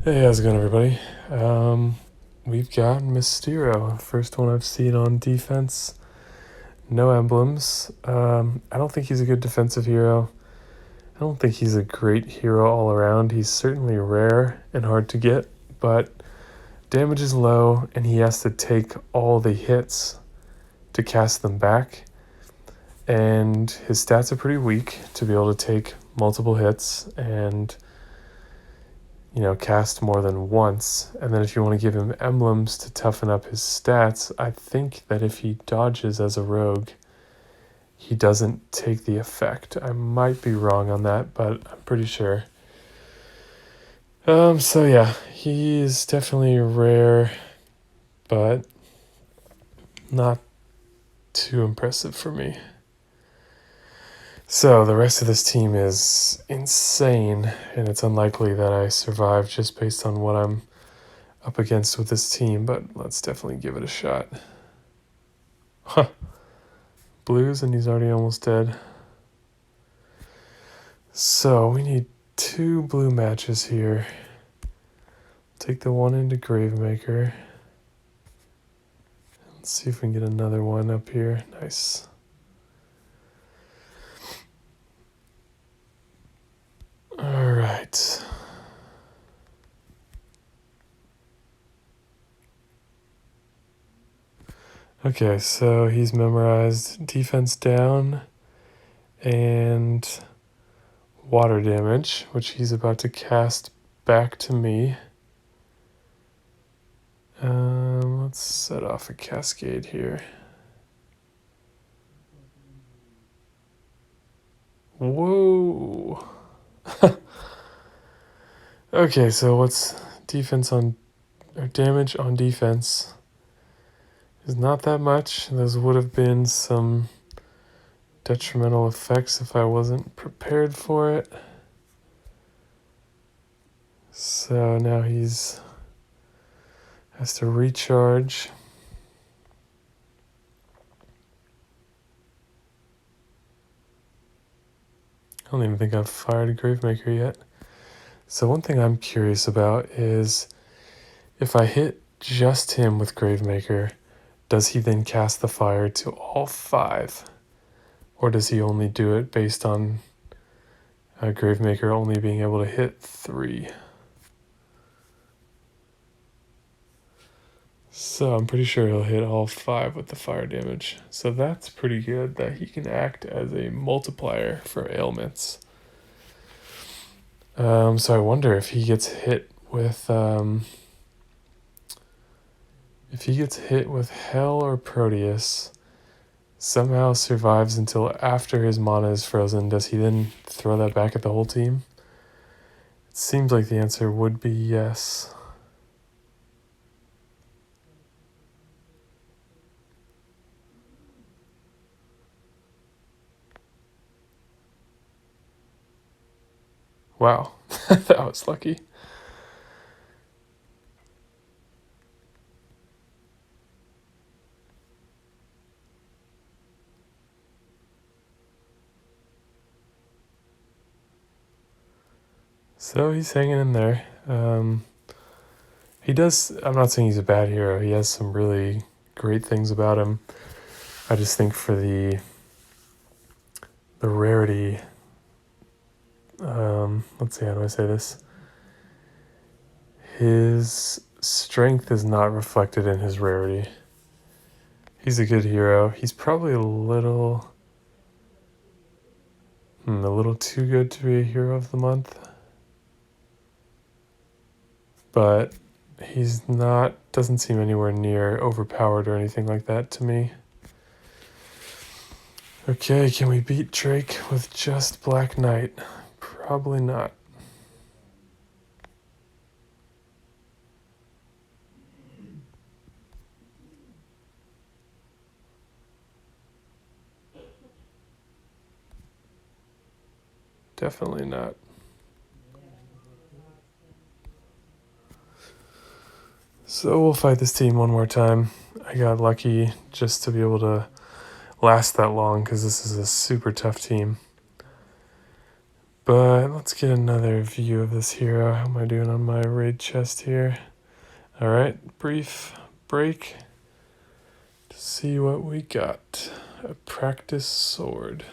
Hey, how's it going, everybody? We've got Myztero, first one I've seen on defense. No emblems. I don't think he's a good defensive hero. I don't think he's a great hero all around. He's certainly rare and hard to get, but damage is low, and he has to take all the hits to cast them back. And his stats are pretty weak to be able to take multiple hits and cast more than once. And then if you want to give him emblems to toughen up his stats, I think that if he dodges as a rogue, he doesn't take the effect. I might be wrong on that, but I'm pretty sure. So yeah, he is definitely rare, but not too impressive for me. So the rest of this team is insane, and it's unlikely that I survive just based on what I'm up against with this team, but let's definitely give it a shot. Huh. Blues, and he's already almost dead. So we need 2 blue matches here. Take the one into Gravemaker. Let's see if we can get another one up here. Nice. All right. Okay, so he's memorized defense down and water damage, which he's about to cast back to me. Let's set off a cascade here. Whoa. Okay, so what's defense on, or damage on defense? Is not that much. Those would have been some detrimental effects if I wasn't prepared for it. So now he's has to recharge. I don't even think I've fired a Gravemaker yet. So one thing I'm curious about is if I hit just him with Gravemaker, does he then cast the fire to all 5? Or does he only do it based on a Gravemaker only being able to hit 3? So I'm pretty sure he'll hit all 5 with the fire damage. So that's pretty good that he can act as a multiplier for ailments. So I wonder if he gets hit with Hell or Proteus, somehow survives until after his mana is frozen, does he then throw that back at the whole team? It seems like the answer would be yes. Wow, that was lucky. So he's hanging in there. He does, I'm not saying he's a bad hero. He has some really great things about him. I just think for the rarity, let's see, how do I say this? His strength is not reflected in his rarity. He's a good hero. He's probably a little too good to be a hero of the month. But he's not, doesn't seem anywhere near overpowered or anything like that to me. Okay, can we beat Drake with just Black Knight? Probably not. Definitely not. So we'll fight this team one more time. I got lucky just to be able to last that long because this is a super tough team. But let's get another view of this hero. How am I doing on my raid chest here? Alright, brief break to see what we got. A practice sword.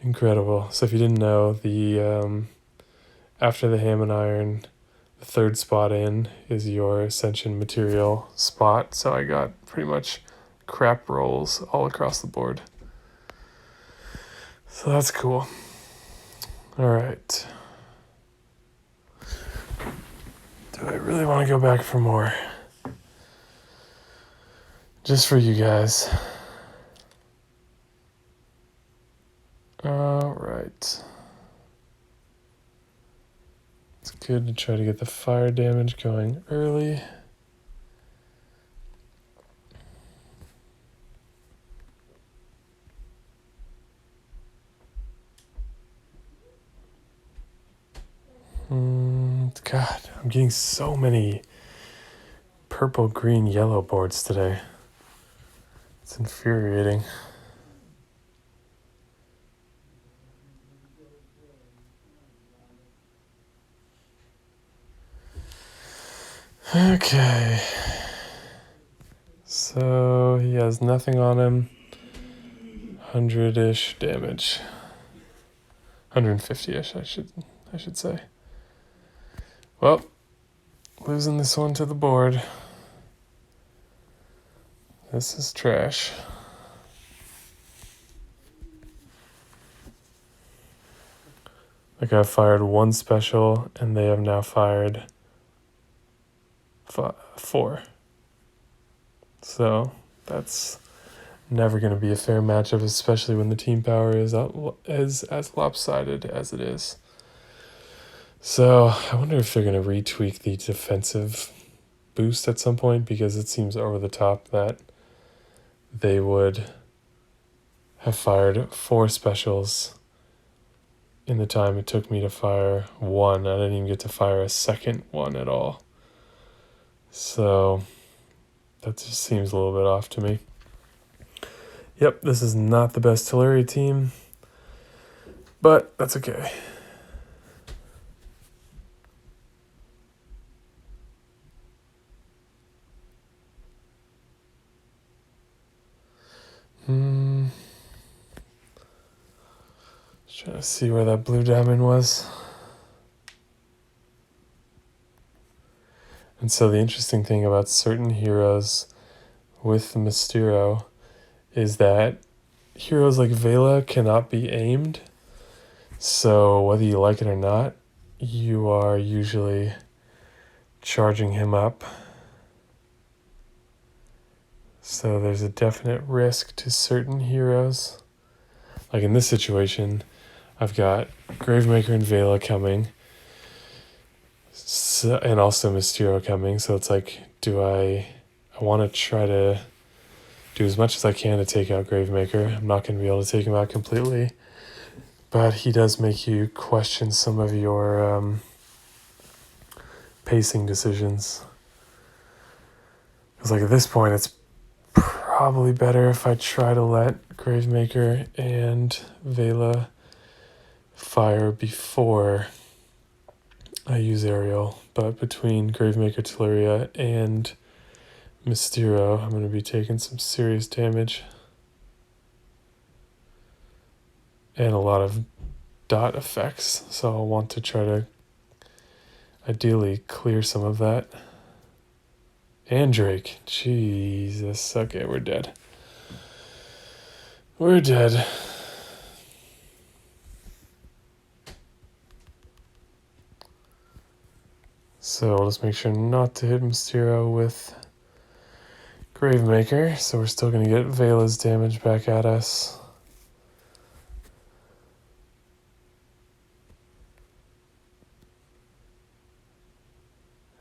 Incredible. So if you didn't know, the after the ham and iron, the third spot in is your ascension material spot. So I got pretty much crap rolls all across the board. So that's cool. Alright. Do I really want to go back for more? Just for you guys. Alright. It's good to try to get the fire damage going early. God, I'm getting so many purple, green, yellow boards today. It's infuriating. Okay. So he has nothing on him. 100-ish damage. 150-ish, I should say. Well, losing this one to the board. This is trash. Like I fired one special, and they have now fired 4. So that's never going to be a fair matchup, especially when the team power is as lopsided as it is. So I wonder if they're going to retweak the defensive boost at some point, because it seems over the top that they would have fired 4 specials in the time it took me to fire 1. I didn't even get to fire a second one at all. So that just seems a little bit off to me. Yep, this is not the best Teleria team, but that's okay. Just trying to see where that blue diamond was. And so the interesting thing about certain heroes with Myztero is that heroes like Vela cannot be aimed. So whether you like it or not, you are usually charging him up. So there's a definite risk to certain heroes. Like in this situation, I've got Gravemaker and Vela coming, so, and also Myztero coming. So it's like, I want to try to do as much as I can to take out Gravemaker. I'm not going to be able to take him out completely, but he does make you question some of your pacing decisions. Because like at this point, it's probably better if I try to let Gravemaker and Vela fire before I use aerial. But between Gravemaker, Teleria, and Myztero, I'm going to be taking some serious damage. And a lot of dot effects. So I'll want to try to ideally clear some of that. And Drake. Jesus. Okay, we're dead. We're dead. So I'll just make sure not to hit Myztero with Gravemaker. So we're still going to get Vela's damage back at us.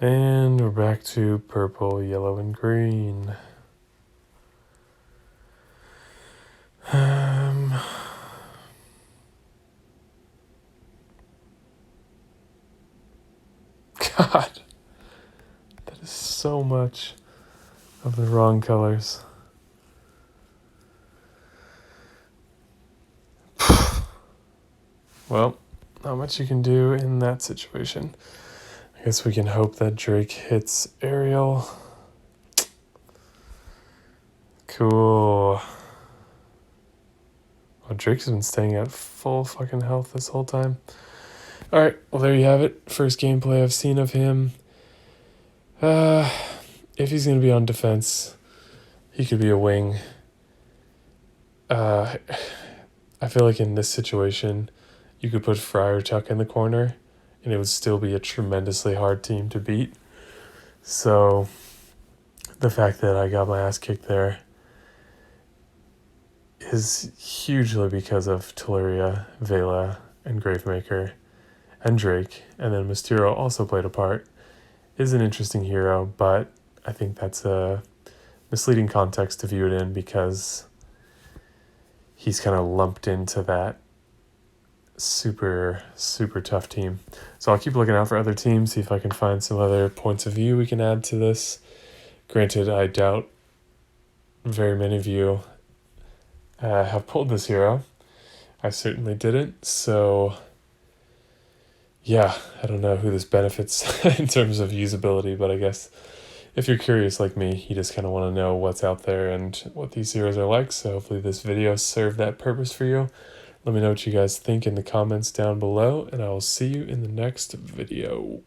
And we're back to purple, yellow, and green. God, that is so much of the wrong colors. Well, not much you can do in that situation. I guess we can hope that Drake hits Ariel. Cool. Oh, Drake's been staying at full fucking health this whole time. Alright, well there you have it. First gameplay I've seen of him. If he's going to be on defense, he could be a wing. I feel like in this situation, you could put Friar Tuck in the corner, and it would still be a tremendously hard team to beat. So the fact that I got my ass kicked there is hugely because of Teleria, Vela, and Gravemaker, and Drake, and then Myztero also played a part. Is an interesting hero, but I think that's a misleading context to view it in because he's kind of lumped into that super, super tough team. So I'll keep looking out for other teams, see if I can find some other points of view we can add to this. Granted, I doubt very many of you have pulled this hero. I certainly didn't, so yeah, I don't know who this benefits in terms of usability, but I guess if you're curious like me, you just kind of want to know what's out there and what these heroes are like, so hopefully this video served that purpose for you. Let me know what you guys think in the comments down below, and I will see you in the next video.